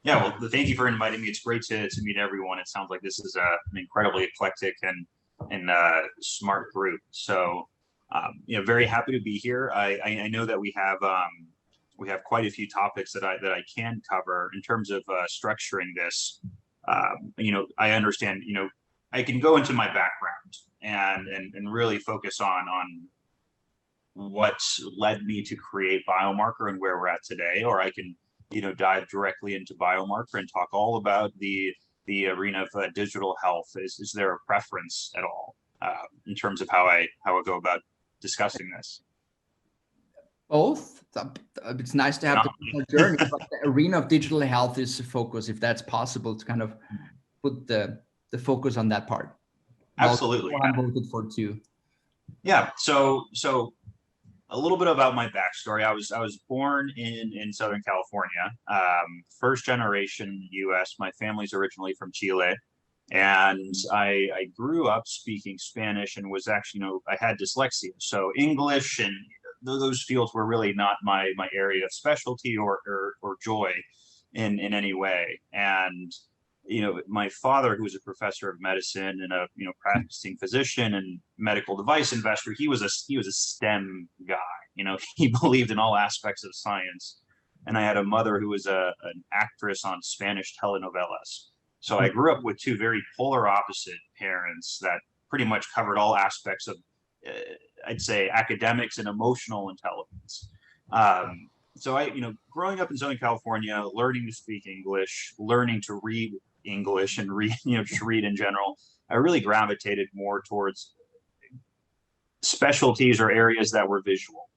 Yeah, well, thank you for inviting me. It's great to meet everyone. It sounds like this is an incredibly eclectic and smart group. So, very happy to be here. I know that we have quite a few topics that I can cover in terms of structuring this. I understand. I can go into my background and really focus on what led me to create Biomarker and where we're at today, or I can dive directly into Biomarker and talk all about the arena of digital health. Is there a preference at all in terms of how I go about discussing this? Both. It's nice to have the personal journey, but the arena of digital health is the focus, if that's possible, to kind of put the focus on that part. Absolutely. I'm voted for too. Yeah. So a little bit about my backstory. I was born in Southern California, first generation U.S. My family's originally from Chile, and I grew up speaking Spanish and was actually, I had dyslexia. So English and those fields were really not my area of specialty or joy in any way. And my father, who was a professor of medicine and a practicing physician and medical device investor, he was a STEM guy. He believed in all aspects of science. And I had a mother who was an actress on Spanish telenovelas. So I grew up with two very polar opposite parents that pretty much covered all aspects of, I'd say, academics and emotional intelligence. So growing up in Southern California, learning to speak English, learning to read English and read, just read in general, I really gravitated more towards specialties or areas that were visual.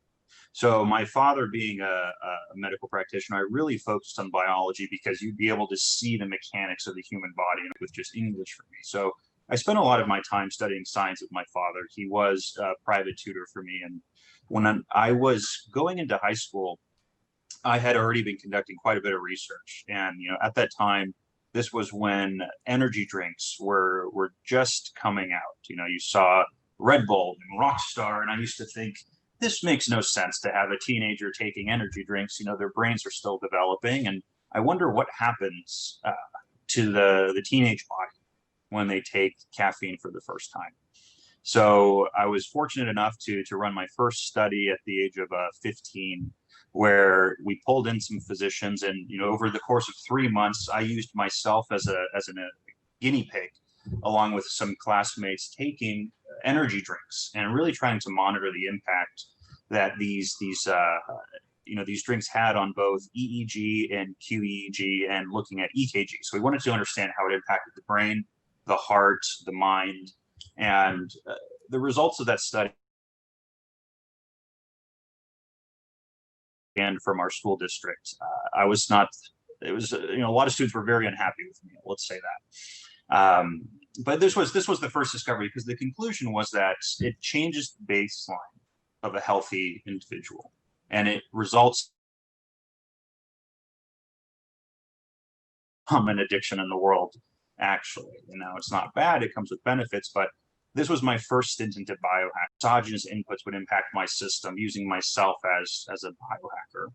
So my father being a medical practitioner, I really focused on biology because you'd be able to see the mechanics of the human body with just English for me. So I spent a lot of my time studying science with my father. He was a private tutor for me. And when I was going into high school, I had already been conducting quite a bit of research. And, at that time, this was when energy drinks were just coming out. You saw Red Bull and Rockstar, and I used to think, this makes no sense to have a teenager taking energy drinks. Their brains are still developing. And I wonder what happens to the teenage body when they take caffeine for the first time. So I was fortunate enough to run my first study at the age of 15, where we pulled in some physicians, and over the course of 3 months, I used myself as a guinea pig, along with some classmates, taking energy drinks and really trying to monitor the impact that these drinks had on both EEG and QEEG, and looking at EKG. So we wanted to understand how it impacted the brain, the heart, the mind, and the results of that study and from our school district. A lot of students were very unhappy with me, let's say that. But this was the first discovery, because the conclusion was that it changes the baseline of a healthy individual, and it results an addiction in the world. Actually, it's not bad, it comes with benefits, but this was my first stint into biohack. Exogenous inputs would impact my system, using myself as a biohacker.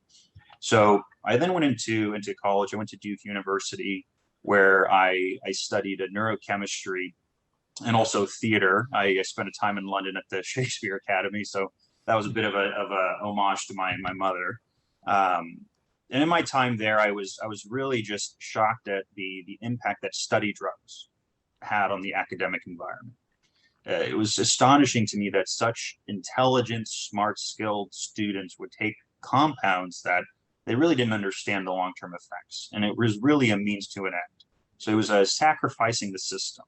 So I then went into college. I went to Duke University, where I studied neurochemistry and also theater. I spent a time in London at the Shakespeare Academy, so that was a bit of a homage to my mother. And in my time there, I was really just shocked at the impact that study drugs had on the academic environment. It was astonishing to me that such intelligent, smart, skilled students would take compounds that they really didn't understand the long-term effects. And it was really a means to an end. So it was sacrificing the system.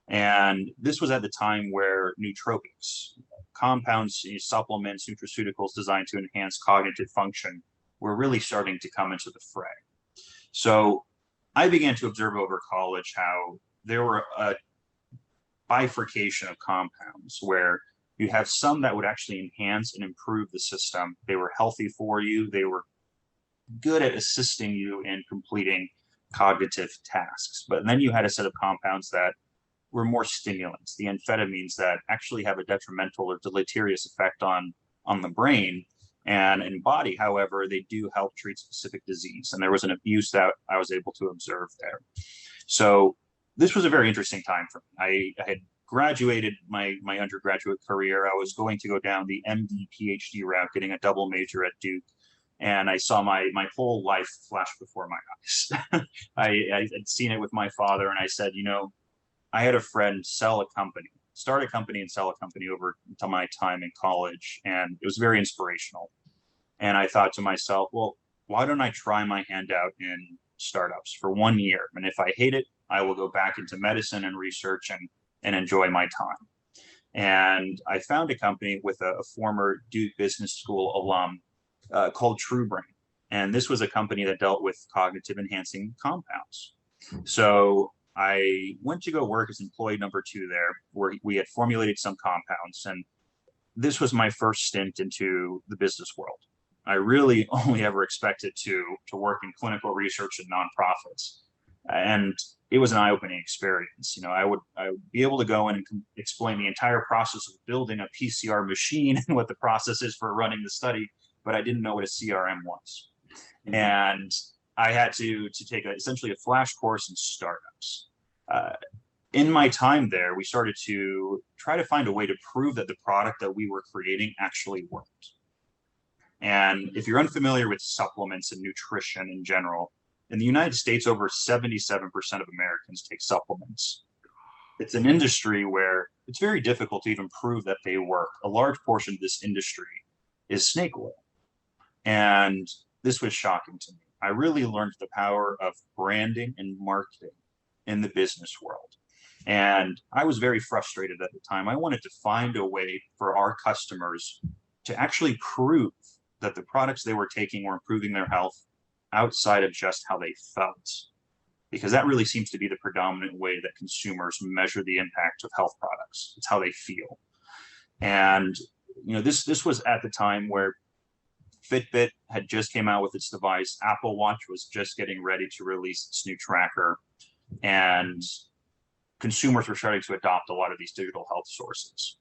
And this was at the time where nootropics, compounds, supplements, nutraceuticals designed to enhance cognitive function, were really starting to come into the fray. So I began to observe over college how there were a bifurcation of compounds, where you have some that would actually enhance and improve the system. They were healthy for you. They were good at assisting you in completing cognitive tasks. But then you had a set of compounds that were more stimulants, the amphetamines, that actually have a detrimental or deleterious effect on the brain. And in body, however, they do help treat specific disease. And there was an abuse that I was able to observe there. So this was a very interesting time for me. I had graduated my undergraduate career. I was going to go down the MD PhD route, getting a double major at Duke. And I saw my whole life flash before my eyes. I had seen it with my father, and I said, you know, I had a friend start a company and sell a company over to my time in college. And it was very inspirational. And I thought to myself, well, why don't I try my hand out in startups for 1 year? And if I hate it, I will go back into medicine and research and enjoy my time. And I found a company with a former Duke Business School alum called TrueBrain. And this was a company that dealt with cognitive enhancing compounds. So I went to go work as employee number 2 there, where we had formulated some compounds. And this was my first stint into the business world. I really only ever expected to work in clinical research and nonprofits. And it was an eye-opening experience. You know, I would be able to go in and explain the entire process of building a PCR machine and what the process is for running the study, but I didn't know what a CRM was. And I had to take essentially a flash course in startups. In my time there, we started to try to find a way to prove that the product that we were creating actually worked. And if you're unfamiliar with supplements and nutrition in general, in the United States, over 77% of Americans take supplements. It's an industry where it's very difficult to even prove that they work. A large portion of this industry is snake oil. And this was shocking to me. I really learned the power of branding and marketing in the business world. And I was very frustrated at the time. I wanted to find a way for our customers to actually prove that the products they were taking were improving their health outside of just how they felt, because that really seems to be the predominant way that consumers measure the impact of health products. It's how they feel. And you know, this was at the time where Fitbit had just came out with its device. Apple Watch was just getting ready to release its new tracker, and consumers were starting to adopt a lot of these digital health sources.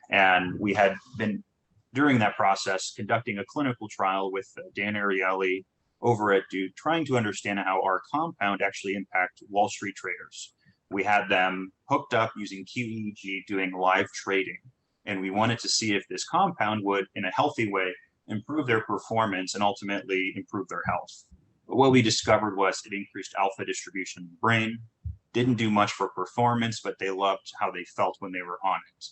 And we had been, during that process, conducting a clinical trial with Dan Ariely over at Duke, trying to understand how our compound actually impacted Wall Street traders. We had them hooked up using QEEG, doing live trading, and we wanted to see if this compound would, in a healthy way, improve their performance and ultimately improve their health. But what we discovered was it increased alpha distribution in the brain, didn't do much for performance, but they loved how they felt when they were on it.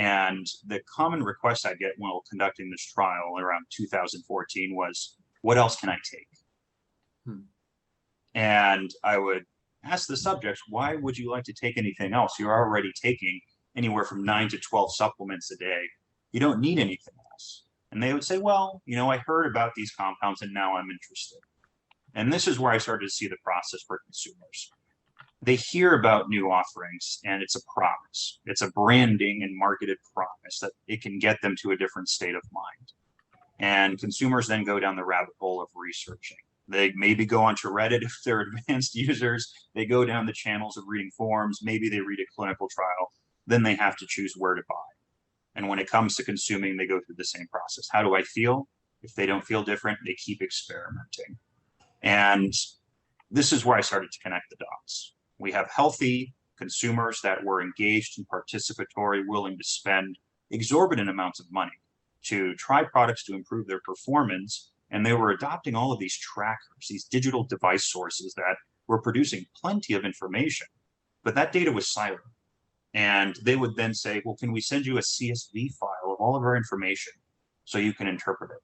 And the common request I get while conducting this trial around 2014 was, what else can I take? And I would ask the subjects, why would you like to take anything else? You're already taking anywhere from 9 to 12 supplements a day. You don't need anything else. And they would say, well, you know, I heard about these compounds and now I'm interested. And this is where I started to see the process for consumers. They hear about new offerings and it's a promise. It's a branding and marketed promise that it can get them to a different state of mind. And consumers then go down the rabbit hole of researching. They maybe go onto Reddit if they're advanced users. They go down the channels of reading forums. Maybe they read a clinical trial. Then they have to choose where to buy. And when it comes to consuming, they go through the same process. How do I feel? If they don't feel different, they keep experimenting. And this is where I started to connect the dots. We have healthy consumers that were engaged and participatory, willing to spend exorbitant amounts of money to try products to improve their performance. And they were adopting all of these trackers, these digital device sources that were producing plenty of information, but that data was silent. And they would then say, well, can we send you a CSV file of all of our information so you can interpret it?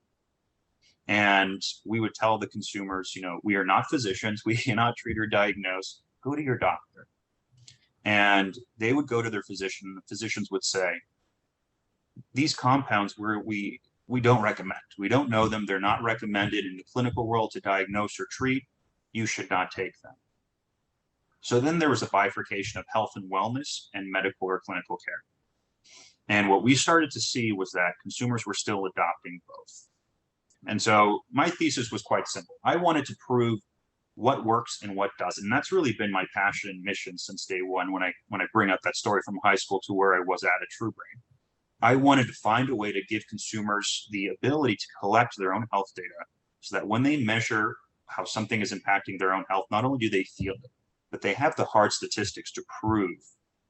And we would tell the consumers, you know, we are not physicians. We cannot treat or diagnose. Go to your doctor. And they would go to their physician. The physicians would say, these compounds we don't recommend. We don't know them. They're not recommended in the clinical world to diagnose or treat. You should not take them. So then there was a bifurcation of health and wellness and medical or clinical care. And what we started to see was that consumers were still adopting both. And so my thesis was quite simple. I wanted to prove what works and what doesn't. And that's really been my passion and mission since day one when I bring up that story from high school to where I was at TrueBrain. I wanted to find a way to give consumers the ability to collect their own health data so that when they measure how something is impacting their own health, not only do they feel it, but they have the hard statistics to prove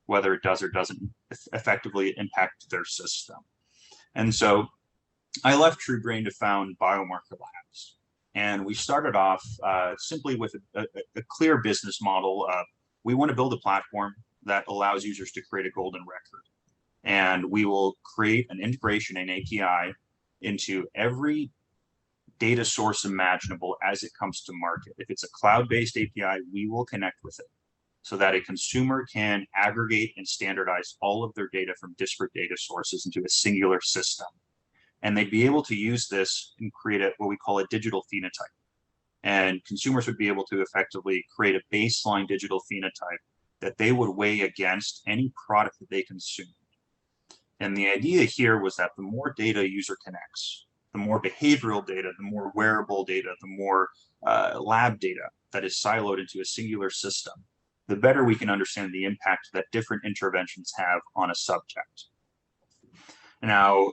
whether it does or doesn't effectively impact their system. And so I left TrueBrain to found Biomarker Labs. And we started off simply with a clear business model. We want to build a platform that allows users to create a golden record. And we will create an integration and API into every data source imaginable as it comes to market. If it's a cloud-based API, we will connect with it so that a consumer can aggregate and standardize all of their data from disparate data sources into a singular system. And they'd be able to use this and create what we call a digital phenotype. And consumers would be able to effectively create a baseline digital phenotype that they would weigh against any product that they consume. And the idea here was that the more data a user connects, the more behavioral data, the more wearable data, the more lab data that is siloed into a singular system, the better we can understand the impact that different interventions have on a subject. Now,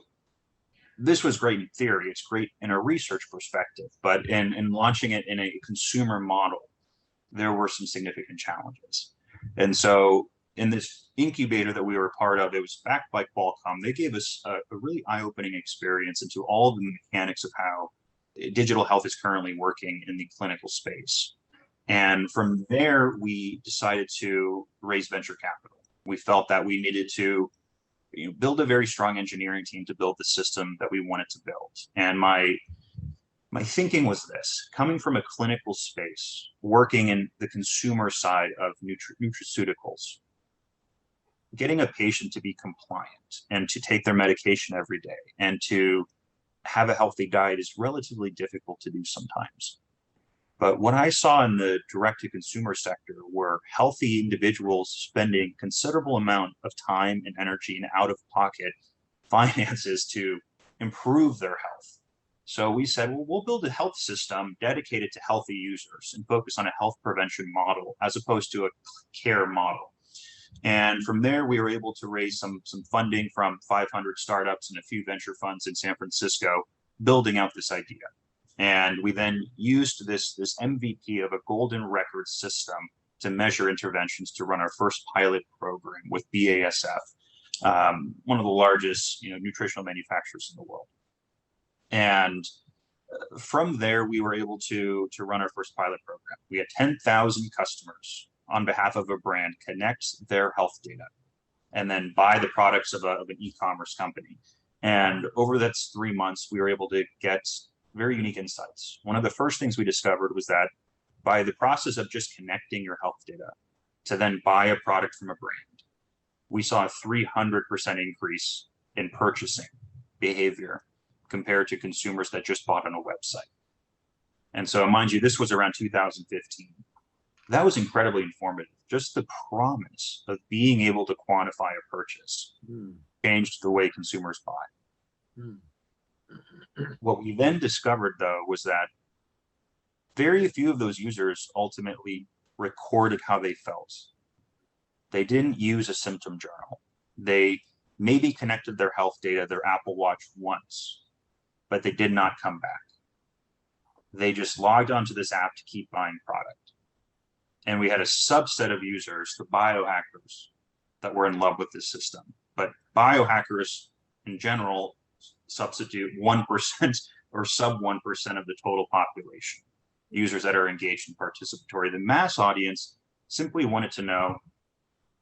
this was great in theory. It's great in a research perspective, but in launching it in a consumer model, there were some significant challenges. And so in this incubator that we were a part of, it was backed by Qualcomm. They gave us a really eye-opening experience into all the mechanics of how digital health is currently working in the clinical space. And from there, we decided to raise venture capital. We felt that we needed to build a very strong engineering team to build the system that we wanted to build. And my thinking was this: coming from a clinical space, working in the consumer side of nutraceuticals, getting a patient to be compliant and to take their medication every day and to have a healthy diet is relatively difficult to do sometimes. But what I saw in the direct-to-consumer sector were healthy individuals spending considerable amount of time and energy and out-of-pocket finances to improve their health. So we said, well, we'll build a health system dedicated to healthy users and focus on a health prevention model as opposed to a care model. And from there, we were able to raise some funding from 500 startups and a few venture funds in San Francisco, building out this idea. And we then used this MVP of a golden record system to measure interventions to run our first pilot program with BASF, one of the largest nutritional manufacturers in the world. And from there, we were able to run our first pilot program. We had 10,000 customers on behalf of a brand connect their health data and then buy the products of an e-commerce company. And over that 3 months, we were able to get very unique insights. One of the first things we discovered was that by the process of just connecting your health data to then buy a product from a brand, we saw a 300% increase in purchasing behavior compared to consumers that just bought on a website. And so mind you, this was around 2015. That was incredibly informative. Just the promise of being able to quantify a purchase changed the way consumers buy. What we then discovered, though, was that very few of those users ultimately recorded how they felt. They didn't use a symptom journal. They maybe connected their health data, their Apple Watch once, but they did not come back. They just logged onto this app to keep buying product. And we had a subset of users, the biohackers, that were in love with this system. But biohackers in general substitute 1% or sub 1% of the total population, users that are engaged in participatory. The mass audience simply wanted to know,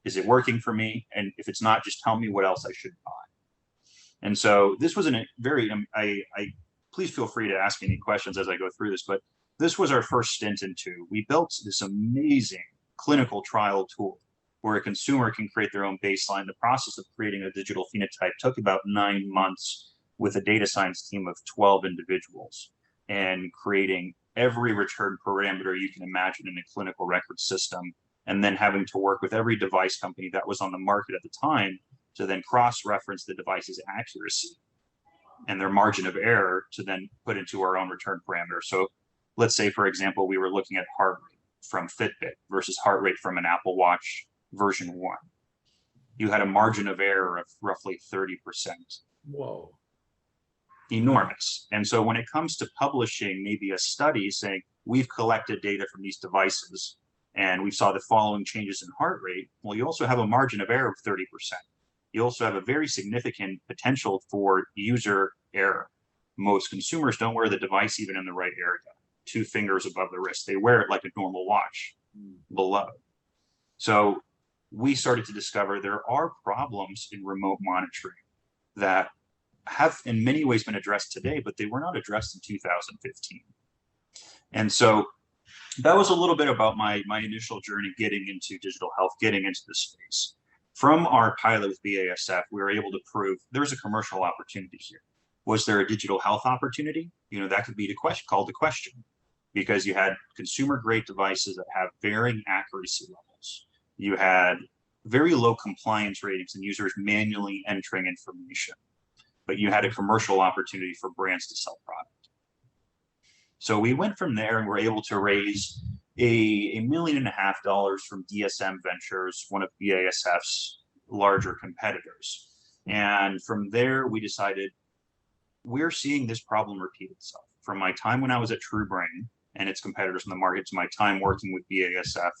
is it working for me? And if it's not, just tell me what else I should buy. And so this was please feel free to ask me any questions as I go through this, but this was our first stint into. We built this amazing clinical trial tool where a consumer can create their own baseline. The process of creating a digital phenotype took about 9 months with a data science team of 12 individuals and creating every return parameter you can imagine in a clinical record system, and then having to work with every device company that was on the market at the time to then cross-reference the device's accuracy and their margin of error to then put into our own return parameter. So let's say, for example, we were looking at heart rate from Fitbit versus heart rate from an Apple Watch version 1. you had a margin of error of roughly 30%. Whoa. Enormous. And so when it comes to publishing maybe a study saying we've collected data from these devices and we saw the following changes in heart rate, well, you also have a margin of error of 30%. You also have a very significant potential for user error. Most consumers don't wear the device even in the right area, 2 fingers above the wrist. They wear it like a normal watch below. So we started to discover there are problems in remote monitoring that have in many ways been addressed today, but they were not addressed in 2015. And so that was a little bit about my initial journey getting into digital health, getting into this space. From our pilot with BASF, we were able to prove there's a commercial opportunity here. Was there a digital health opportunity? You know, that could be called the question, because you had consumer-grade devices that have varying accuracy levels. You had very low compliance ratings and users manually entering information, but you had a commercial opportunity for brands to sell product. So we went from there and were able to raise $1.5 million from DSM Ventures, one of BASF's larger competitors. And from there, we decided we're seeing this problem repeat itself. From my time when I was at TrueBrain and its competitors in the market to my time working with BASF,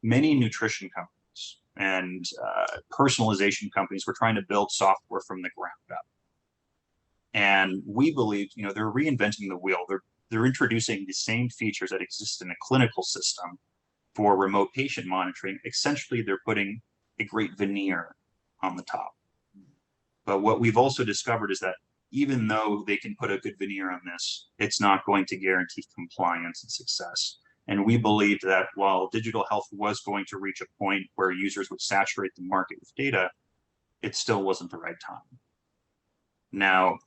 many nutrition companies and personalization companies were trying to build software from the ground up. And we believe, you know, they're reinventing the wheel. They're introducing the same features that exist in a clinical system for remote patient monitoring. Essentially, they're putting a great veneer on the top. But what we've also discovered is that even though they can put a good veneer on this, it's not going to guarantee compliance and success. And we believed that while digital health was going to reach a point where users would saturate the market with data, it still wasn't the right time. Now,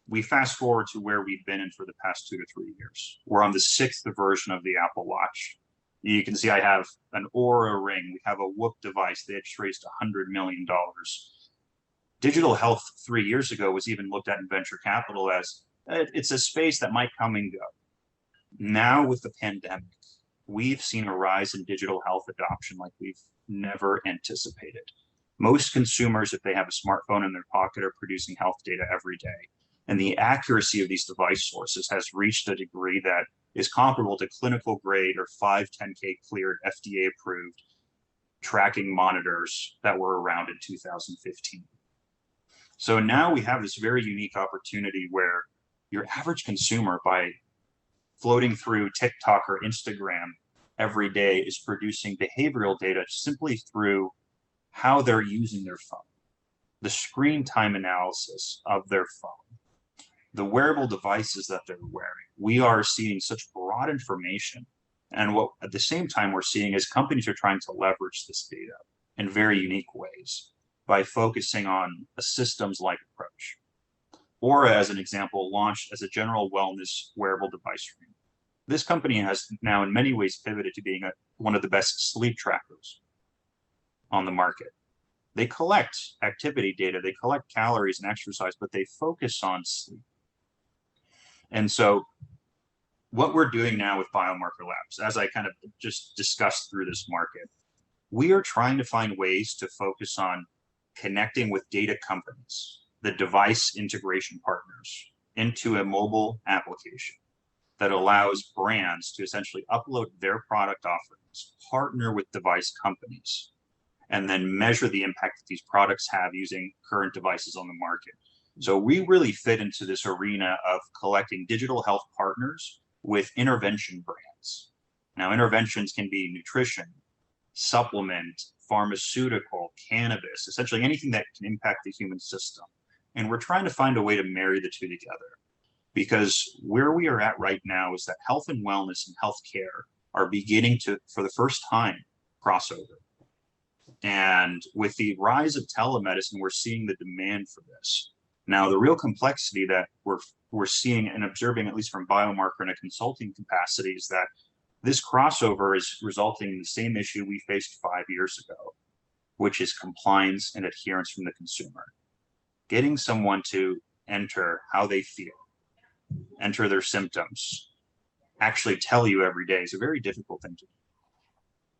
we fast forward to where we've been in for the past 2 to 3 years. We're on the 6th version of the Apple Watch. You can see I have an Aura ring. We have a Whoop device. They just raised $100 million. Digital health 3 years ago was even looked at in venture capital as it's a space that might come and go. Now with the pandemic, we've seen a rise in digital health adoption like we've never anticipated. Most consumers, if they have a smartphone in their pocket, are producing health data every day. And the accuracy of these device sources has reached a degree that is comparable to clinical grade or 510K cleared FDA approved tracking monitors that were around in 2015. So now we have this very unique opportunity where your average consumer, by floating through TikTok or Instagram every day, is producing behavioral data simply through how they're using their phone, the screen time analysis of their phone, the wearable devices that they're wearing. We are seeing such broad information. And what at the same time we're seeing is companies are trying to leverage this data in very unique ways by focusing on a systems-like approach. Aura, as an example, launched as a general wellness wearable device ring. This company has now in many ways pivoted to being one of the best sleep trackers on the market. They collect activity data, they collect calories and exercise, but they focus on sleep. And so what we're doing now with Biomarker Labs, as I kind of just discussed through this market, we are trying to find ways to focus on connecting with data companies, the device integration partners, into a mobile application that allows brands to essentially upload their product offerings, partner with device companies, and then measure the impact that these products have using current devices on the market. So we really fit into this arena of collecting digital health partners with intervention brands. Now, interventions can be nutrition, supplement, pharmaceutical, cannabis, essentially anything that can impact the human system. And we're trying to find a way to marry the two together, because where we are at right now is that health and wellness and healthcare are beginning to, for the first time, crossover. And with the rise of telemedicine, we're seeing the demand for this. Now, the real complexity that we're seeing and observing, at least from Biomarker in a consulting capacity, is that this crossover is resulting in the same issue we faced 5 years ago, which is compliance and adherence from the consumer. Getting someone to enter how they feel, enter their symptoms, actually tell you every day is a very difficult thing to do.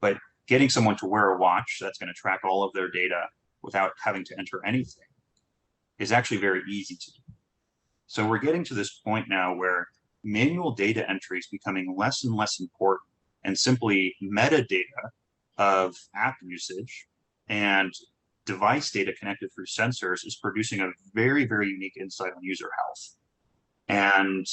But getting someone to wear a watch that's going to track all of their data without having to enter anything is actually very easy to do. So we're getting to this point now where manual data entry is becoming less and less important, and simply metadata of app usage and device data connected through sensors is producing a very, very unique insight on user health. And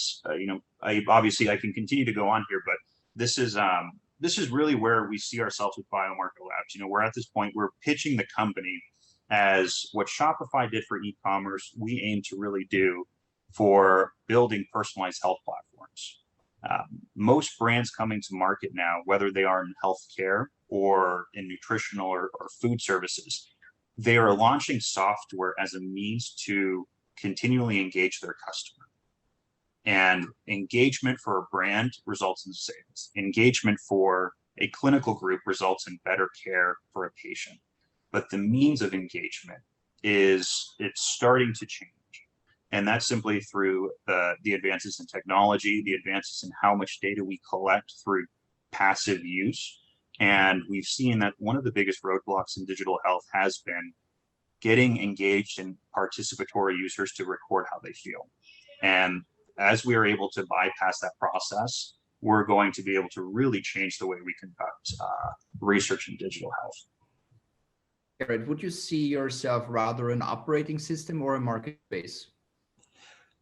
I can continue to go on here, but this is really where we see ourselves with Biomarker Labs. We're at this point, we're pitching the company as what Shopify did for e-commerce, we aim to really do for building personalized health platforms. Most brands coming to market now, whether they are in healthcare or in nutritional or food services, they are launching software as a means to continually engage their customer. And engagement for a brand results in sales. Engagement for a clinical group results in better care for a patient. But the means of engagement it's starting to change. And that's simply through the advances in technology, the advances in how much data we collect through passive use. And we've seen that one of the biggest roadblocks in digital health has been getting engaged in participatory users to record how they feel. And as we are able to bypass that process, we're going to be able to really change the way we conduct research in digital health. Garrett, would you see yourself rather an operating system or a marketplace?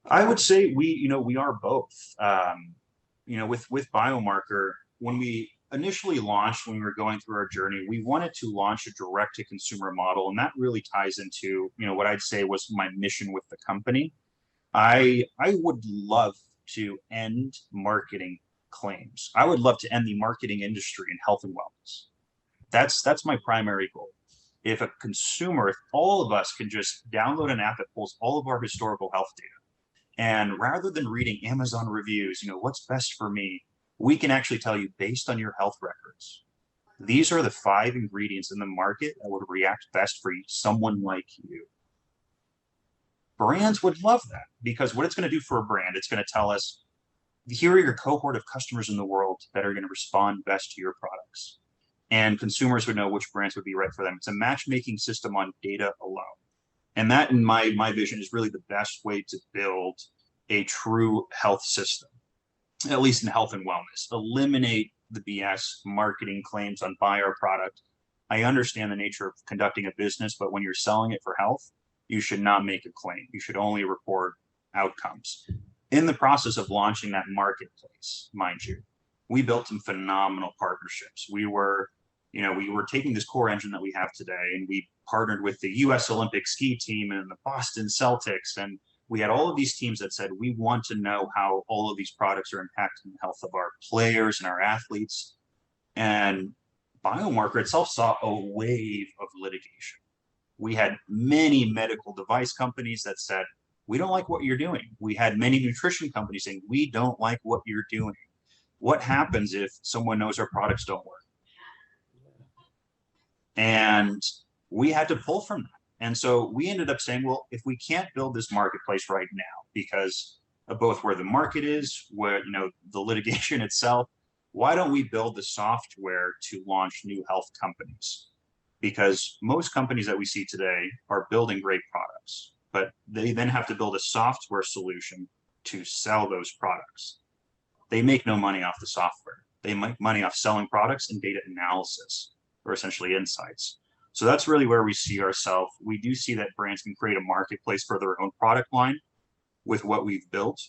I would say we are both. With Biomarker, when we initially launched, when we were going through our journey, we wanted to launch a direct-to-consumer model, and that really ties into what I'd say was my mission with the company. I would love to end marketing claims. I would love to end the marketing industry in health and wellness. That's my primary goal. If a consumer, if all of us can just download an app that pulls all of our historical health data, and rather than reading Amazon reviews, what's best for me, we can actually tell you based on your health records, these are the 5 ingredients in the market that would react best for someone like you. Brands would love that, because what it's going to do for a brand, it's going to tell us, here are your cohort of customers in the world that are going to respond best to your products. And consumers would know which brands would be right for them. It's a matchmaking system on data alone. And that, in my vision, is really the best way to build a true health system, at least in health and wellness. Eliminate the BS marketing claims on buy our product. I understand the nature of conducting a business, but when you're selling it for health, you should not make a claim. You should only report outcomes. In the process of launching that marketplace, mind you, we built some phenomenal partnerships. We were taking this core engine that we have today, and we partnered with the US Olympic ski team and the Boston Celtics. And we had all of these teams that said, we want to know how all of these products are impacting the health of our players and our athletes. And Biomarker itself saw a wave of litigation. We had many medical device companies that said, we don't like what you're doing. We had many nutrition companies saying, we don't like what you're doing. What happens if someone knows our products don't work? And we had to pull from that. And so we ended up saying, well, if we can't build this marketplace right now, because of both where the market is, where the litigation itself, why don't we build the software to launch new health companies? Because most companies that we see today are building great products, but they then have to build a software solution to sell those products. They make no money off the software. They make money off selling products and data analysis, or essentially insights. So that's really where we see ourselves. We do see that brands can create a marketplace for their own product line with what we've built.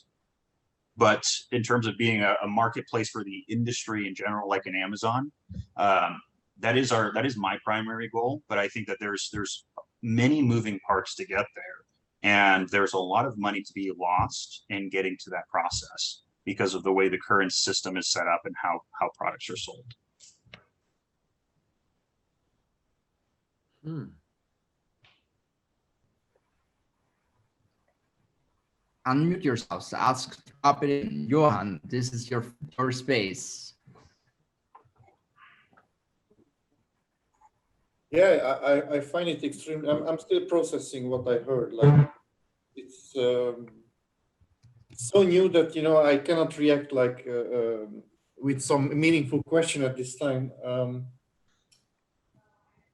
But in terms of being a marketplace for the industry in general, like an Amazon, that is my primary goal. But I think that there's many moving parts to get there. And there's a lot of money to be lost in getting to that process because of the way the current system is set up and how products are sold. Unmute yourselves. Drop it in. Johan, this is your space. Yeah, I find it extremely. I'm still processing what I heard. Like, it's so new that I cannot react like with some meaningful question at this time.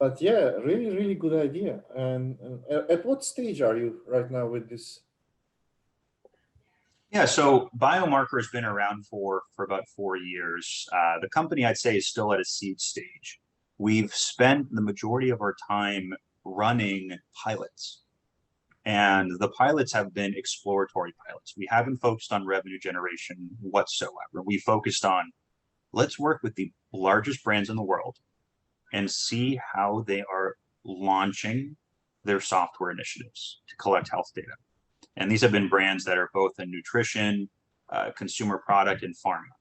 But yeah, really, really good idea. And at what stage are you right now with this? Yeah, so Biomarker has been around for about 4 years. The company, I'd say, is still at a seed stage. We've spent the majority of our time running pilots, and the pilots have been exploratory pilots. We haven't focused on revenue generation whatsoever. We focused on, let's work with the largest brands in the world and see how they are launching their software initiatives to collect health data. And these have been brands that are both in nutrition, consumer product, and pharma.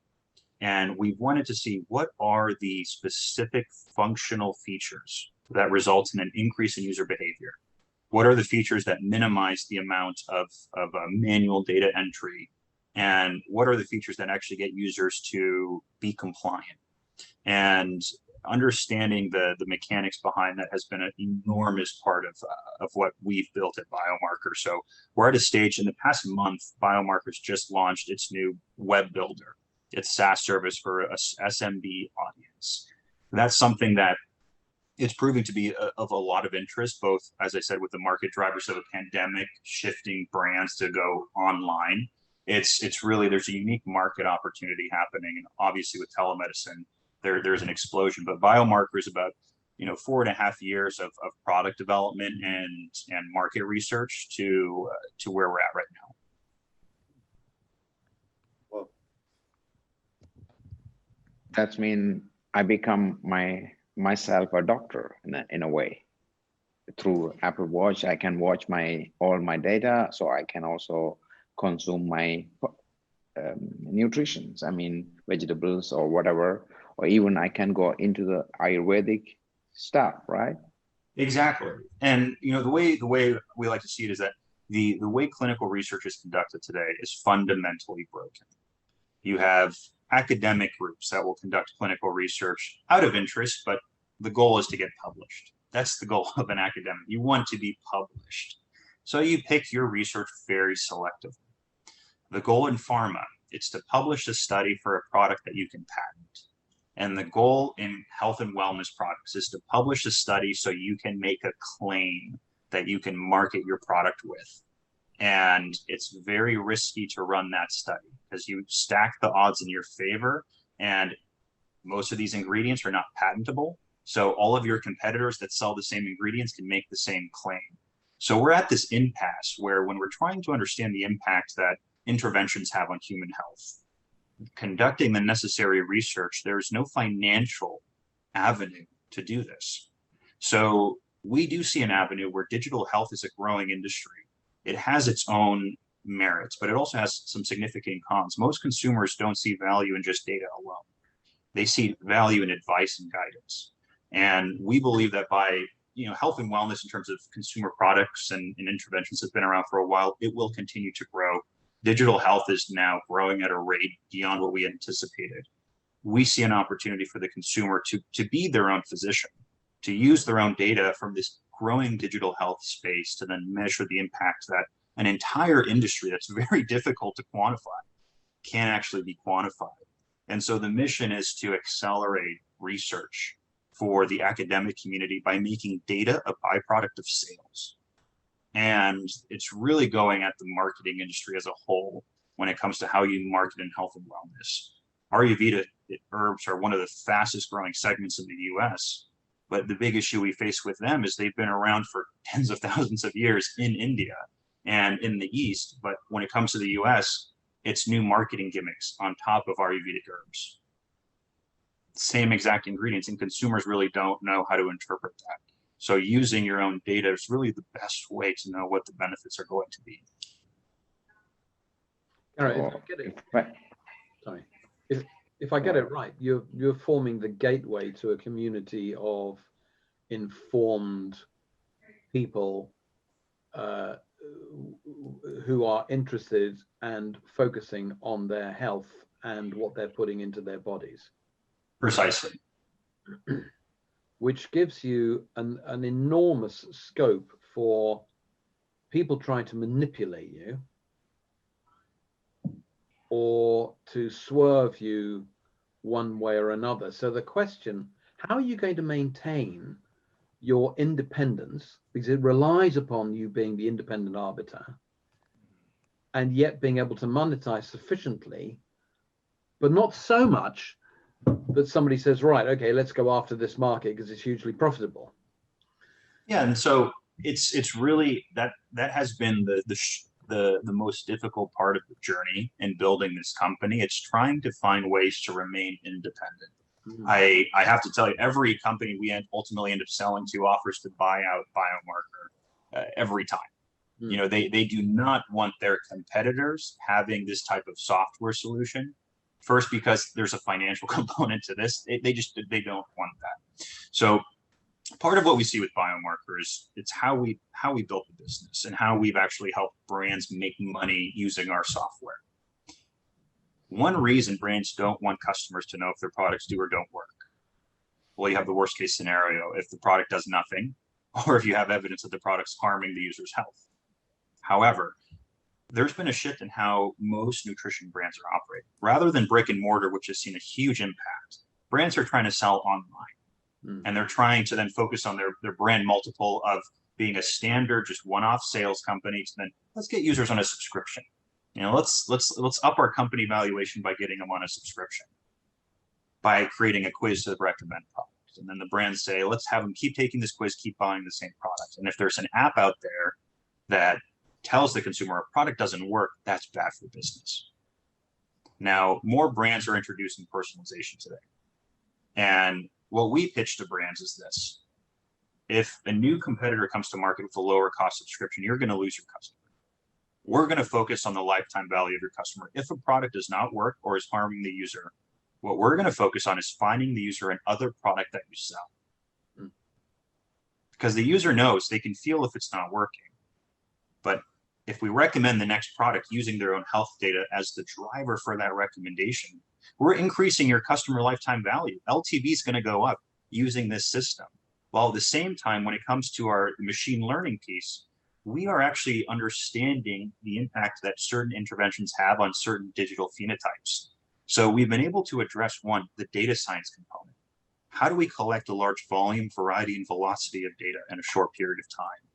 And we wanted to see what are the specific functional features that result in an increase in user behavior. What are the features that minimize the amount of manual data entry? And what are the features that actually get users to be compliant? And understanding the mechanics behind that has been an enormous part of what we've built at Biomarker. So we're at a stage in the past month, Biomarker's just launched its new web builder, its SaaS service for a SMB audience. That's something that it's proving to be of a lot of interest, both, as I said, with the market drivers of a pandemic shifting brands to go online. It's really, there's a unique market opportunity happening. And obviously with telemedicine, there's an explosion, but Biomarker is about 4.5 years of product development and market research to where we're at right now. Well, That means I become myself a doctor in a way. Through Apple Watch, I can watch all my data, so I can also consume my nutrition. I mean, vegetables or whatever, or even I can go into the Ayurvedic stuff, right? Exactly. And the way we like to see it is that the way clinical research is conducted today is fundamentally broken. You have academic groups that will conduct clinical research out of interest, but the goal is to get published. That's the goal of an academic. You want to be published. So you pick your research very selectively. The goal in pharma, it's to publish a study for a product that you can patent. And the goal in health and wellness products is to publish a study so you can make a claim that you can market your product with. And it's very risky to run that study because you stack the odds in your favor, and most of these ingredients are not patentable. So all of your competitors that sell the same ingredients can make the same claim. So we're at this impasse where when we're trying to understand the impact that interventions have on human health, conducting the necessary research, there's no financial avenue to do this. So we do see an avenue where digital health is a growing industry. It has its own merits, but it also has some significant cons. Most consumers don't see value in just data alone. They see value in advice and guidance. And we believe that by health and wellness in terms of consumer products and interventions has been around for a while, it will continue to grow. Digital health is now growing at a rate beyond what we anticipated. We see an opportunity for the consumer to be their own physician, to use their own data from this growing digital health space to then measure the impact that an entire industry that's very difficult to quantify can actually be quantified. And so the mission is to accelerate research for the academic community by making data a byproduct of sales. And it's really going at the marketing industry as a whole when it comes to how you market in health and wellness. Ayurveda herbs are one of the fastest growing segments in the US, but the big issue we face with them is they've been around for tens of thousands of years in India and in the East. But when it comes to the US, it's new marketing gimmicks on top of Ayurvedic herbs. Same exact ingredients, and consumers really don't know how to interpret that. So using your own data is really the best way to know what the benefits are going to be. Garrett, if I get it right, you're forming the gateway to a community of informed people who are interested and focusing on their health and what they're putting into their bodies. Precisely. Which gives you an enormous scope for people trying to manipulate you or to swerve you one way or another. So the question, how are you going to maintain your independence, because it relies upon you being the independent arbiter, and yet being able to monetize sufficiently, but not so much that somebody says, right, okay, let's go after this market because it's hugely profitable. Yeah, and so it's really that has been the most difficult part of the journey in building this company. It's trying to find ways to remain independent. I have to tell you, every company we ultimately end up selling to offers to buy out Biomarker every time. You know, they do not want their competitors having this type of software solution. First, because there's a financial component to this. They don't want that. So part of what we see with Biomarker is it's how we built the business and how we've actually helped brands make money using our software. One reason brands don't want customers to know if their products do or don't work. Well, you have the worst case scenario if the product does nothing, or if you have evidence that the product's harming the user's health. However, there's been a shift in how most nutrition brands are operating. Rather than brick and mortar, which has seen a huge impact, brands are trying to sell online. And they're trying to then focus on their brand multiple of being a standard, just one-off sales company to then let's get users on a subscription. You know, let's up our company valuation by getting them on a subscription, by creating a quiz to recommend products. And then the brands say, let's have them keep taking this quiz, keep buying the same product. And if there's an app out there that tells the consumer a product doesn't work, that's bad for business. Now, more brands are introducing personalization today. And what we pitch to brands is this: if a new competitor comes to market with a lower cost subscription, you're going to lose your customer. We're going to focus on the lifetime value of your customer. If a product does not work or is harming the user, what we're going to focus on is finding the user another product that you sell. Because the user knows they can feel if it's not working. But if we recommend the next product using their own health data as the driver for that recommendation, we're increasing your customer lifetime value. LTV is going to go up using this system. While at the same time, when it comes to our machine learning piece, we are actually understanding the impact that certain interventions have on certain digital phenotypes. So we've been able to address, one, the data science component. How do we collect a large volume, variety, and velocity of data in a short period of time?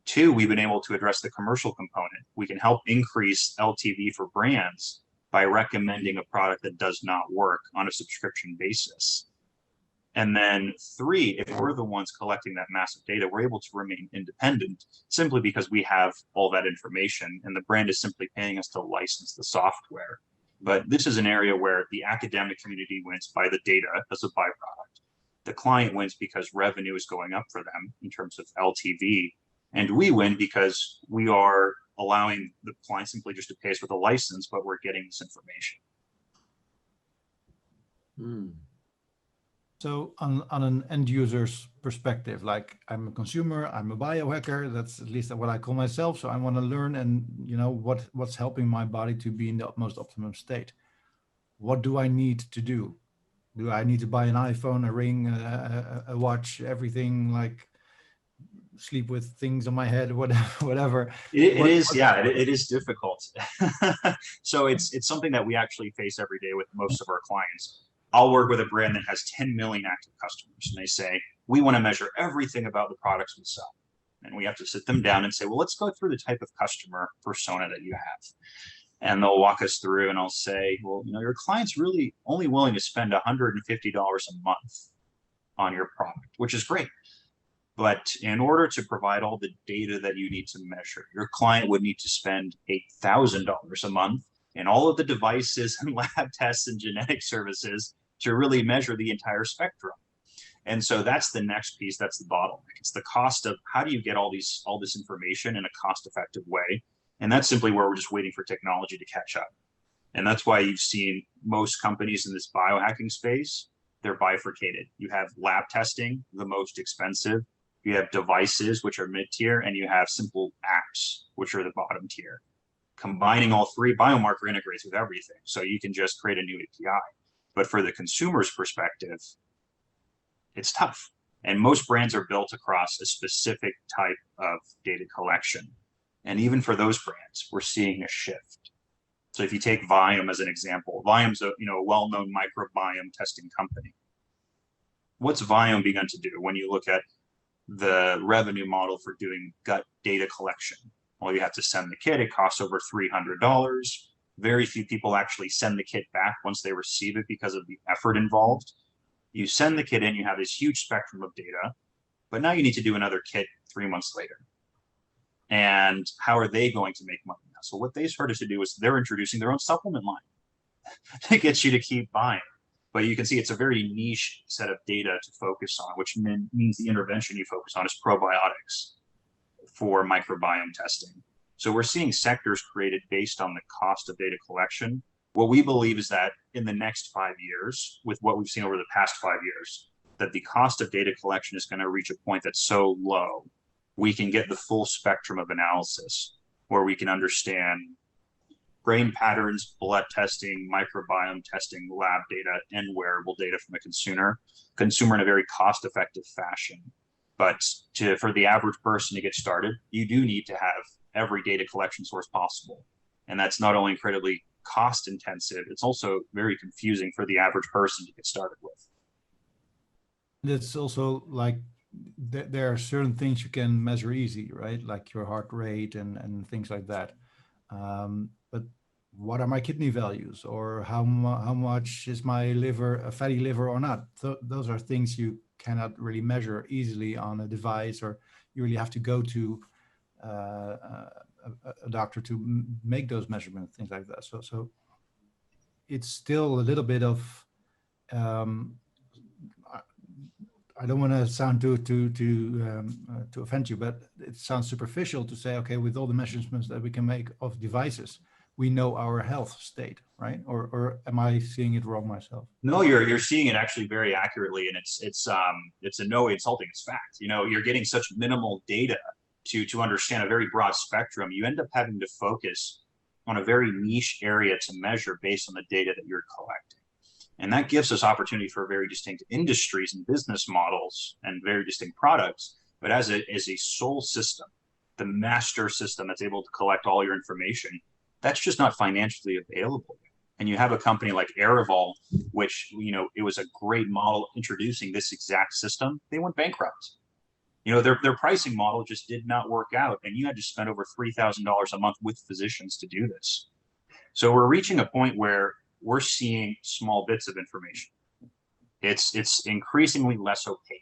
Two, we've been able to address the commercial component. We can help increase LTV for brands by recommending a product that does not work on a subscription basis. And then three, if we're the ones collecting that massive data, we're able to remain independent simply because we have all that information and the brand is simply paying us to license the software. But this is an area where the academic community wins by the data as a byproduct. The client wins because revenue is going up for them in terms of LTV. And we win because we are allowing the client simply just to pay us with a license, but we're getting this information. So on an end user's perspective, like I'm a consumer, I'm a biohacker, that's at least what I call myself. So I want to learn and you know what's helping my body to be in the most optimum state. What do I need to do? Do I need to buy an iPhone, a ring, a watch, everything, like sleep with things on my head, whatever? It is difficult. So it's something that we actually face every day with most of our clients. I'll work with a brand that has 10 million active customers and they say, we want to measure everything about the products we sell. And we have to sit them down and say, well, let's go through the type of customer persona that you have. And they'll walk us through and I'll say, well, you know, your client's really only willing to spend $150 a month on your product, which is great. But in order to provide all the data that you need to measure, your client would need to spend $8,000 a month in all of the devices and lab tests and genetic services to really measure the entire spectrum. And so that's the next piece, that's the bottleneck. It's the cost of how do you get all this information in a cost-effective way? And that's simply where we're just waiting for technology to catch up. And that's why you've seen most companies in this biohacking space, they're bifurcated. You have lab testing, the most expensive. You have devices, which are mid-tier, and you have simple apps, which are the bottom tier. Combining all three, Biomarker integrates with everything. So you can just create a new API. But for the consumer's perspective, it's tough. And most brands are built across a specific type of data collection. And even for those brands, we're seeing a shift. So if you take Viome as an example, Viome's a well-known microbiome testing company. What's Viome begun to do when you look at the revenue model for doing gut data collection. Well, you have to send the kit. It costs over $300. Very few people actually send the kit back once they receive it because of the effort involved. You send the kit in, you have this huge spectrum of data, but now you need to do another kit 3 months later. And how are they going to make money now? So what they started to do is they're introducing their own supplement line to get you to keep buying. But you can see it's a very niche set of data to focus on, which means the intervention you focus on is probiotics for microbiome testing. So we're seeing sectors created based on the cost of data collection. What we believe is that in the next 5 years, with what we've seen over the past 5 years, that the cost of data collection is going to reach a point that's so low, we can get the full spectrum of analysis where we can understand brain patterns, blood testing, microbiome testing, lab data, and wearable data from a consumer in a very cost-effective fashion. But for the average person to get started, you do need to have every data collection source possible. And that's not only incredibly cost intensive, it's also very confusing for the average person to get started with. It's also like there are certain things you can measure easy, right? Like your heart rate and things like that. But what are my kidney values, or how much is my liver a fatty liver or not? Those are things you cannot really measure easily on a device, or you really have to go to a doctor to make those measurements, things like that. So it's still a little bit of I don't want to sound to offend you, but it sounds superficial to say, okay, with all the measurements that we can make of devices, we know our health state, right? Or am I seeing it wrong myself? No, you're seeing it actually very accurately, and it's in no way insulting. It's fact. You know, you're getting such minimal data to understand a very broad spectrum. You end up having to focus on a very niche area to measure based on the data that you're collecting. And that gives us opportunity for very distinct industries and business models and very distinct products. But as a sole system, the master system that's able to collect all your information, that's just not financially available. And you have a company like Airval, which, you know, it was a great model introducing this exact system. They went bankrupt. You know, their pricing model just did not work out. And you had to spend over $3,000 a month with physicians to do this. So we're reaching a point where we're seeing small bits of information. It's increasingly less opaque,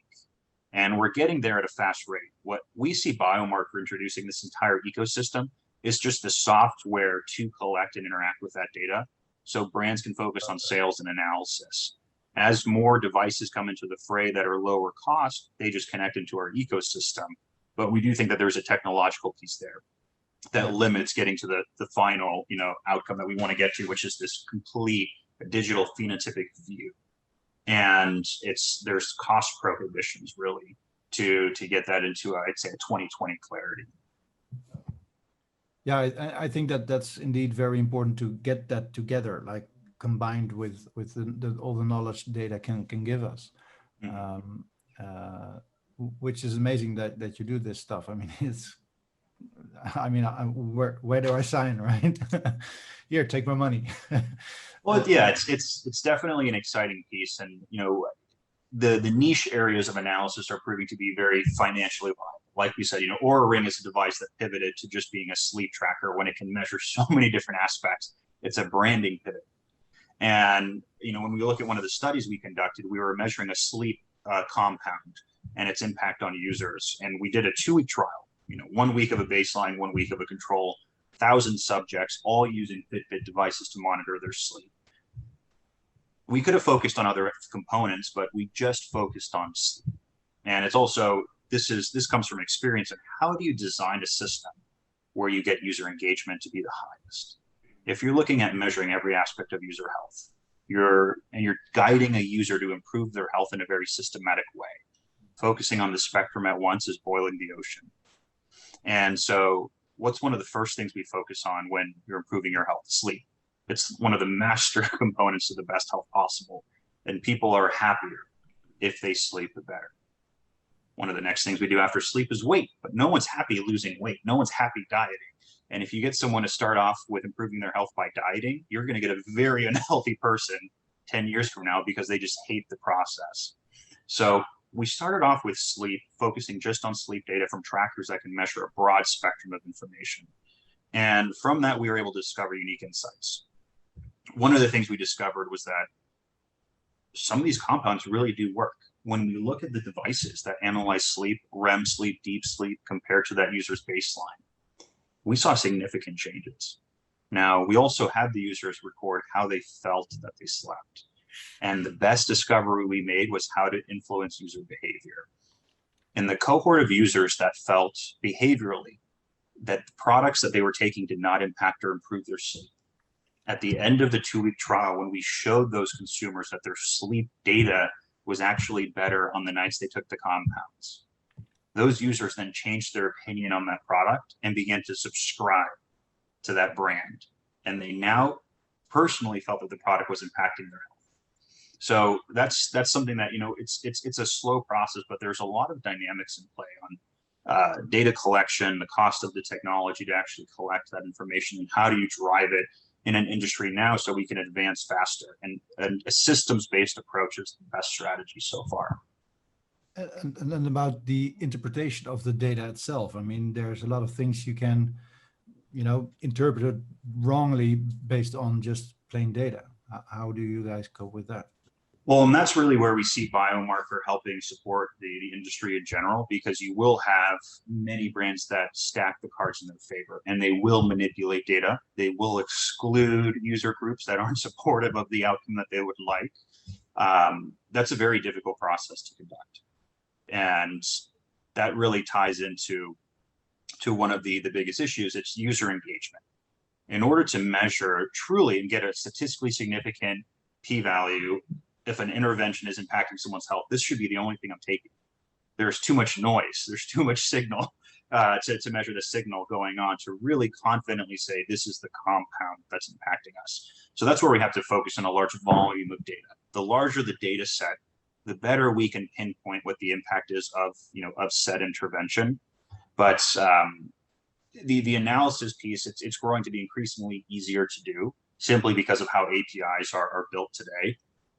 and we're getting there at a fast rate. What we see Biomarker introducing this entire ecosystem is just the software to collect and interact with that data, so brands can focus on sales and analysis. As more devices come into the fray that are lower cost, they just connect into our ecosystem. But we do think that there's a technological piece there that limits getting to the final, you know, outcome that we want to get to, which is this complete digital phenotypic view. And there's cost prohibitions really to get that into, I'd say, a 2020 clarity. Yeah, I think that's indeed very important to get that together, like combined with all the knowledge data can give us. Mm-hmm. Which is amazing that you do this stuff. I mean, where do I sign, right? Here, take my money. Well, yeah, it's definitely an exciting piece, and you know, the niche areas of analysis are proving to be very financially viable. Like we said, you know, Oura Ring is a device that pivoted to just being a sleep tracker when it can measure so many different aspects. It's a branding pivot, and you know, when we look at one of the studies we conducted, we were measuring a sleep compound and its impact on users, and we did a 2-week trial. You know, 1 week of a baseline, 1 week of a control, 1,000 subjects, all using Fitbit devices to monitor their sleep. We could have focused on other components, but we just focused on sleep. And it's also, this comes from experience of how do you design a system where you get user engagement to be the highest? If you're looking at measuring every aspect of user health, you're guiding a user to improve their health in a very systematic way. Focusing on the spectrum at once is boiling the ocean. And so what's one of the first things we focus on when you're improving your health? Sleep. It's one of the master components of the best health possible. And people are happier if they sleep better. One of the next things we do after sleep is weight, but no one's happy losing weight. No one's happy dieting. And if you get someone to start off with improving their health by dieting, you're going to get a very unhealthy person 10 years from now because they just hate the process. So we started off with sleep, focusing just on sleep data from trackers that can measure a broad spectrum of information. And from that, we were able to discover unique insights. One of the things we discovered was that some of these compounds really do work. When we look at the devices that analyze sleep, REM sleep, deep sleep, compared to that user's baseline, we saw significant changes. Now, we also had the users record how they felt that they slept. And the best discovery we made was how to influence user behavior. In the cohort of users that felt behaviorally that the products that they were taking did not impact or improve their sleep, at the end of the 2-week trial, when we showed those consumers that their sleep data was actually better on the nights they took the compounds, those users then changed their opinion on that product and began to subscribe to that brand. And they now personally felt that the product was impacting their health. So that's something that, it's a slow process, but there's a lot of dynamics in play on data collection, the cost of the technology to actually collect that information, and how do you drive it in an industry now so we can advance faster. And a systems-based approach is the best strategy so far. And then about the interpretation of the data itself. I mean, there's a lot of things you can, interpret it wrongly based on just plain data. How do you guys cope with that? Well, and that's really where we see Biomarker helping support the industry in general, because you will have many brands that stack the cards in their favor, and they will manipulate data. They will exclude user groups that aren't supportive of the outcome that they would like. That's a very difficult process to conduct. And that really ties into one of the biggest issues. It's user engagement. In order to measure truly and get a statistically significant p-value, if an intervention is impacting someone's health, this should be the only thing I'm taking. There's too much noise. There's too much signal to measure the signal going on to really confidently say this is the compound that's impacting us. So that's where we have to focus on a large volume of data. The larger the data set, the better we can pinpoint what the impact is of said intervention. But the analysis piece, it's growing to be increasingly easier to do simply because of how APIs are built today.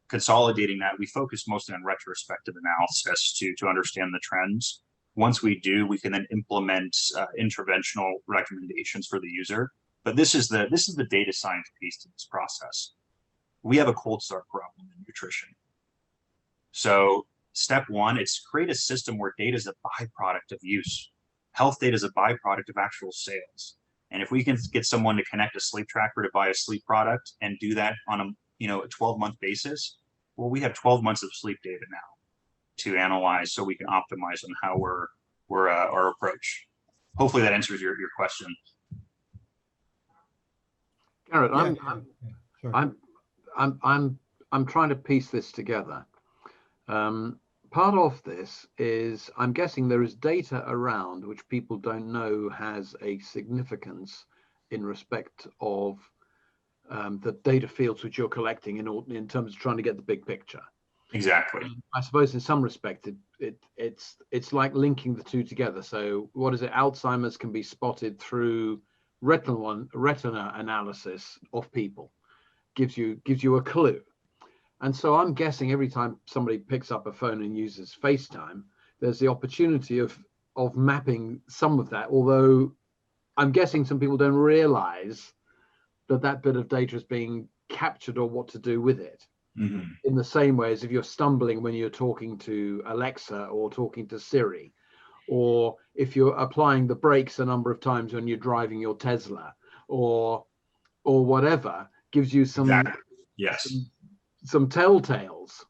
Consolidating that, we focus mostly on retrospective analysis to understand the trends. Once we do, we can then implement interventional recommendations for the user. But this is the data science piece to this process. We have a cold start problem in nutrition. So step one, it's create a system where data is a byproduct of use. Health data is a byproduct of actual sales. And if we can get someone to connect a sleep tracker to buy a sleep product and do that on a 12-month basis, well, we have 12 months of sleep data now to analyze, so we can optimize on how our approach. Hopefully that answers your question. Garrett, Yeah. I'm trying to piece this together. Part of this is, I'm guessing there is data around which people don't know has a significance in respect of the data fields which you're collecting in terms of trying to get the big picture. Exactly. I suppose in some respect it's like linking the two together. So what is it? Alzheimer's can be spotted through retina analysis of people, gives you a clue. And so I'm guessing every time somebody picks up a phone and uses FaceTime, there's the opportunity of mapping some of that, although I'm guessing some people don't realize that bit of data is being captured or what to do with it. Mm-hmm. In the same way as if you're stumbling when you're talking to Alexa or talking to Siri, or if you're applying the brakes a number of times when you're driving your Tesla, or whatever, gives you some, exactly. Yes. some telltales.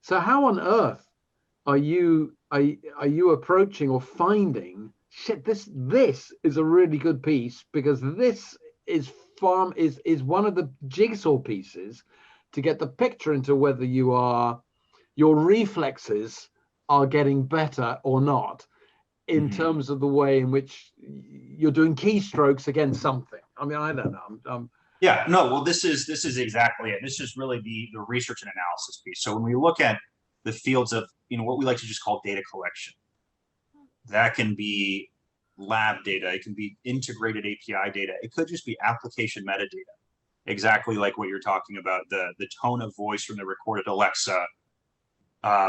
So how on earth are you approaching or finding, shit, this is a really good piece, because this is one of the jigsaw pieces to get the picture into whether your reflexes are getting better or not in mm-hmm. terms of the way in which you're doing keystrokes against something. I mean, I don't know. Yeah, no, well, this is exactly it. This is really the research and analysis piece. So when we look at the fields of, what we like to just call data collection, that can be lab data, it can be integrated API data, it could just be application metadata, exactly like what you're talking about, the tone of voice from the recorded Alexa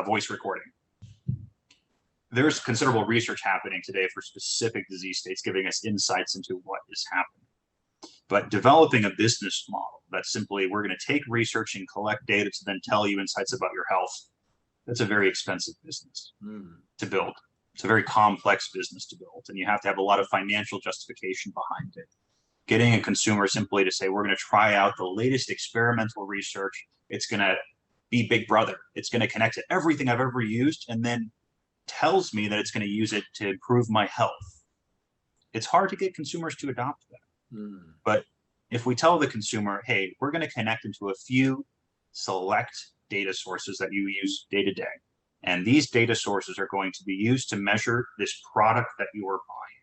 voice recording. there's considerable research happening today for specific disease states, giving us insights into what is happening. But developing a business model that's simply, we're going to take research and collect data to then tell you insights about your health, that's a very expensive business to build. It's a very complex business to build, and you have to have a lot of financial justification behind it. Getting a consumer simply to say, we're going to try out the latest experimental research, it's going to be Big Brother, it's going to connect to everything I've ever used, and then tells me that it's going to use it to improve my health. It's hard to get consumers to adopt that. But if we tell the consumer, hey, we're going to connect into a few select data sources that you use day to day, and these data sources are going to be used to measure this product that you are buying.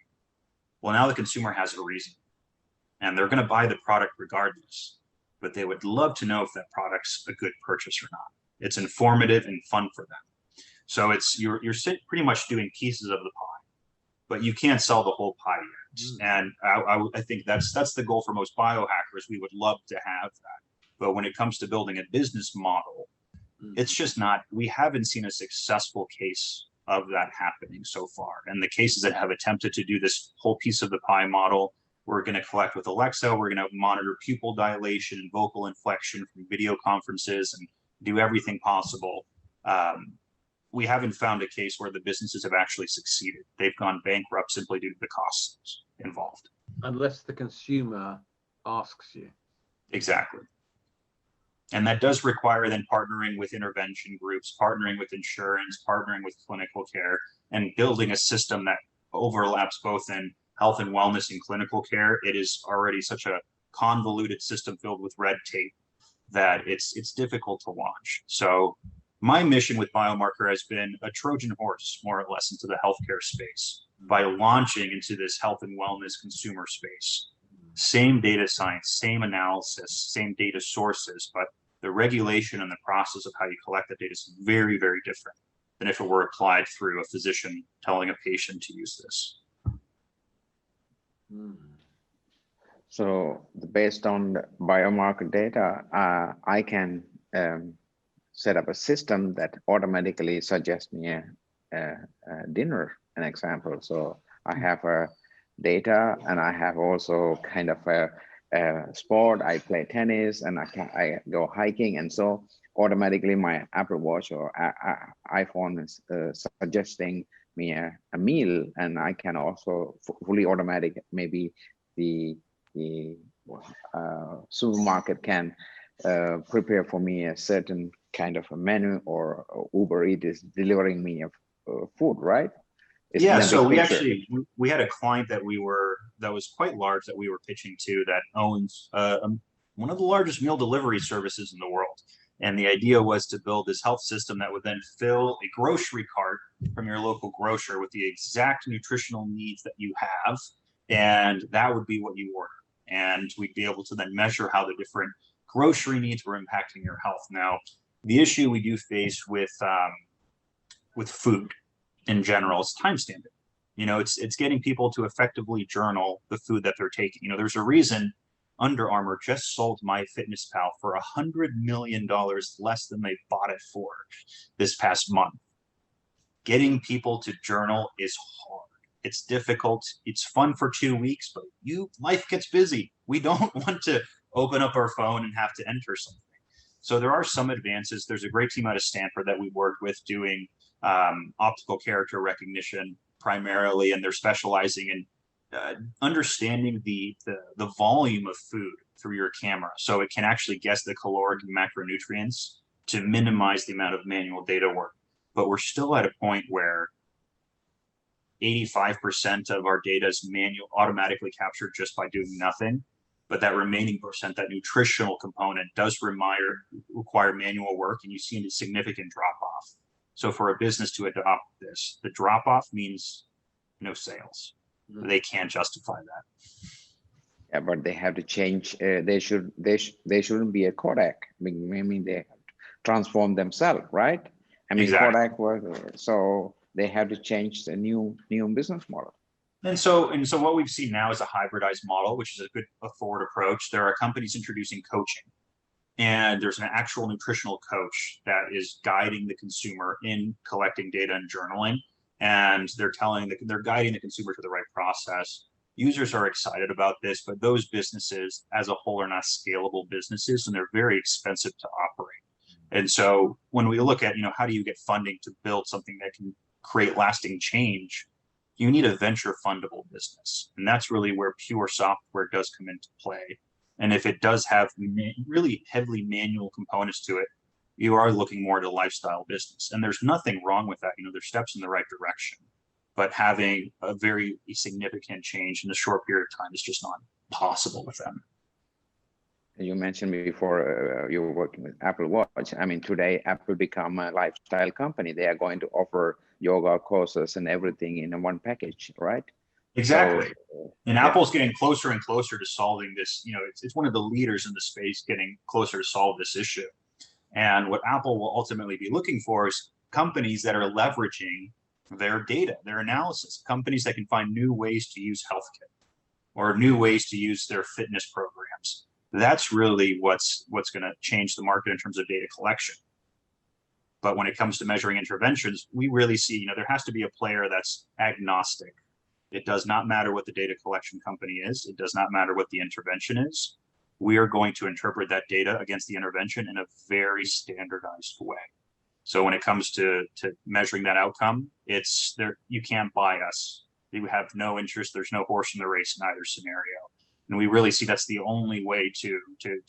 Well, now the consumer has a reason, and they're going to buy the product regardless, but they would love to know if that product's a good purchase or not. It's informative and fun for them. So it's you're pretty much doing pieces of the pie, but you can't sell the whole pie yet. And I think that's the goal for most biohackers. We would love to have that, but when it comes to building a business model, it's just not. We haven't seen a successful case of that happening so far. And the cases that have attempted to do this whole piece of the pie model, we're going to collect with Alexa. We're going to monitor pupil dilation and vocal inflection from video conferences and do everything possible. We haven't found a case where the businesses have actually succeeded. They've gone bankrupt simply due to the costs involved. Unless the consumer asks you. Exactly. And that does require then partnering with intervention groups, partnering with insurance, partnering with clinical care, and building a system that overlaps both in health and wellness and clinical care. It is already such a convoluted system filled with red tape that it's difficult to launch. So my mission with Biomarker has been a Trojan horse, more or less, into the healthcare space by launching into this health and wellness consumer space. Same data science, same analysis, same data sources, but the regulation and the process of how you collect the data is very, very different than if it were applied through a physician telling a patient to use this. So based on the biomarker data, I can set up a system that automatically suggests me a dinner, an example. So I have a data, and I have also kind of a sport. I play tennis, and I go hiking, and so automatically my Apple Watch or iPhone is suggesting me a meal, and I can also fully automatic. Maybe the supermarket can prepare for me a certain kind of a menu, or Uber Eats is delivering me a food, right? Yeah, so we had a client that was quite large that we were pitching to that owns one of the largest meal delivery services in the world. And the idea was to build this health system that would then fill a grocery cart from your local grocer with the exact nutritional needs that you have. And that would be what you order. And we'd be able to then measure how the different grocery needs were impacting your health. Now, the issue we do face with food in general is time stamping. You know, it's getting people to effectively journal the food that they're taking. You know, there's a reason Under Armour just sold MyFitnessPal for $100 million less than they bought it for this past month. Getting people to journal is hard. It's difficult. It's fun for 2 weeks, but life gets busy. We don't want to open up our phone and have to enter something. So there are some advances. There's a great team out of Stanford that we worked with doing optical character recognition primarily, and they're specializing in understanding the volume of food through your camera, so it can actually guess the caloric and macronutrients to minimize the amount of manual data work. But we're still at a point where 85% of our data is automatically captured just by doing nothing. But that remaining percent, that nutritional component, does require manual work, and you see a significant drop off. So for a business to adopt this, the drop off means no sales. They can't justify that. Yeah, but they have to change. They shouldn't be a Kodak. I mean, they transform themselves, right? I mean, exactly. Kodak was so they have to change the new business model. And so what we've seen now is a hybridized model, which is a forward approach. There are companies introducing coaching, and there's an actual nutritional coach that is guiding the consumer in collecting data and journaling. and they're guiding the consumer to the right process. Users are excited about this, but those businesses as a whole are not scalable businesses, and they're very expensive to operate. And so when we look at, how do you get funding to build something that can create lasting change, you need a venture fundable business. And that's really where pure software does come into play. And if it does have really heavily manual components to it, you are looking more at a lifestyle business. And there's nothing wrong with that. There's steps in the right direction. But having a very significant change in a short period of time is just not possible with them. You mentioned before you were working with Apple Watch. I mean, today Apple become a lifestyle company. They are going to offer yoga courses and everything in one package, right? Exactly. So, and Apple's getting closer and closer to solving this. It's one of the leaders in the space getting closer to solve this issue. And what Apple will ultimately be looking for is companies that are leveraging their data, their analysis, companies that can find new ways to use healthcare or new ways to use their fitness programs. That's really what's going to change the market in terms of data collection. But when it comes to measuring interventions, we really see, there has to be a player that's agnostic. It does not matter what the data collection company is. It does not matter what the intervention is. We are going to interpret that data against the intervention in a very standardized way. So when it comes to measuring that outcome, it's there. You can't buy us. You have no interest. There's no horse in the race in either scenario. And we really see that's the only way to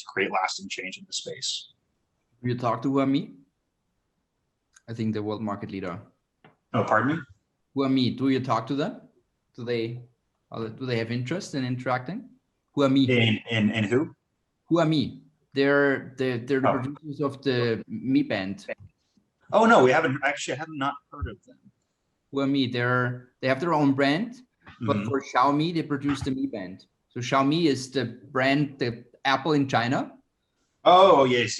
create lasting change in the space. You talk to Huami? I think the world market leader. Oh, pardon me? Huami, do you talk to them? Do they have interest in interacting? Huami. In who? Huami. They're the producers of the Mi Band. Oh no, we haven't actually. I have not heard of them. Huami, they have their own brand, but for Xiaomi they produce the Mi Band. So Xiaomi is the brand, the Apple in China. Oh yes.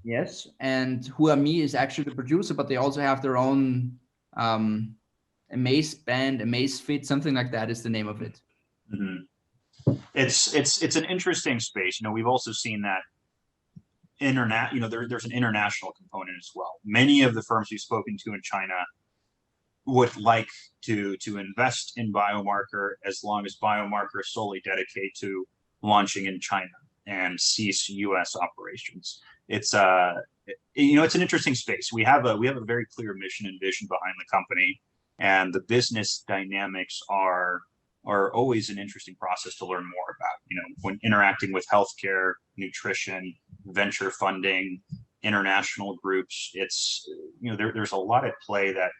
Yes, and Huami is actually the producer, but they also have their own Amaze Band, Amaze Fit, something like that is the name of it. Mm-hmm. It's an interesting space. We've also seen that there's an international component as well. Many of the firms we've spoken to in China would like to invest in Biomarker as long as Biomarker is solely dedicated to launching in China and cease U.S. operations. It's an interesting space. We have a very clear mission and vision behind the company, and the business dynamics are always an interesting process to learn more about. When interacting with healthcare, nutrition, venture funding, international groups, it's there's a lot at play that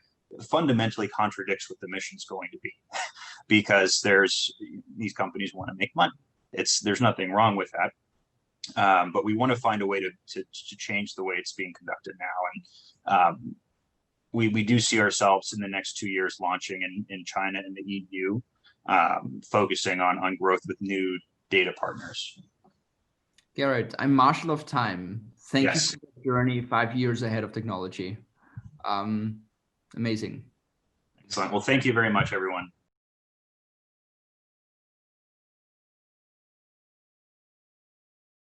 fundamentally contradicts what the mission's going to be, because these companies want to make money. There's nothing wrong with that, but we want to find a way to change the way it's being conducted now. And we do see ourselves in the next 2 years launching in China and the EU, focusing on growth with new data partners. Garrett, I'm marshal of time. Thank Yes. you for the journey 5 years ahead of technology. Amazing. Excellent. Well, thank you very much, everyone.